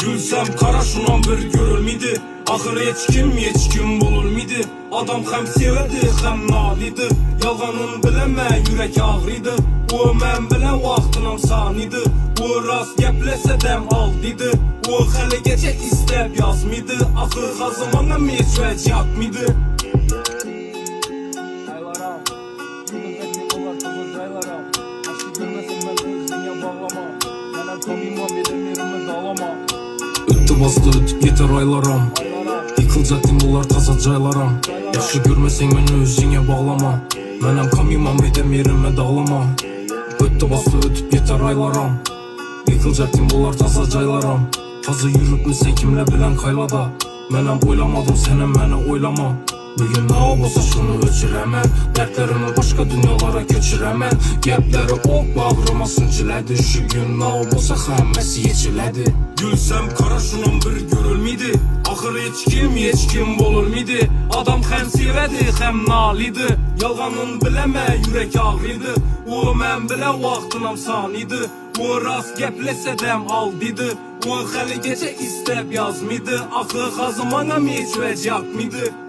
Gülsem kara şunan bir görülmedi. Ahır hiç kim bulur mıydı? Adam hem sevedi hem nalidi. Yalanın bileme yürek ağrıydı. O men bilen vaxtınam saniydi. O rast geplese dem aldıydı. O hali geçek istep yazmıydı. Ahır hazımana meçvec yapmıydı. Aylaram, yumuzatli olar kızıl caylaram. Aşkı görmesin ben özüne bağlama. Bana komimam bedenlerimi dağlama. Öttü bastı ötüp yeter aylaram. Yıkılacak dimbolar taza caylaram. Yaxşı görmesen beni özüne bağlama. Menem kamimam bedem yerime dağlama. Öttü bastı ötüp yeter aylaram. Yıkılacak dimbolar taza caylaram. Fazla yürütmesen kimle bilen kaylada. Menem oylamadım senem meni oylama. Bugün ne olsa şunu ölçüremem. Dertlerimi başka dünyalara göçüremem. Gepleri ok bağrıma sınçiledi. Şu gün ne olsa hemmesi yeçiledi. Gülsem kara şunun bir görülmedi. Ahır hiç kim bulur mıydı? Adam hem sevedi hem nalidi. Yalanın bileme yürek ağrıydı. O men bile vaxtınam saniydi. O rast geplese dem aldıydı. O hali gece istep yazmıydı. Ahır hazımana meçvec yapmıydı.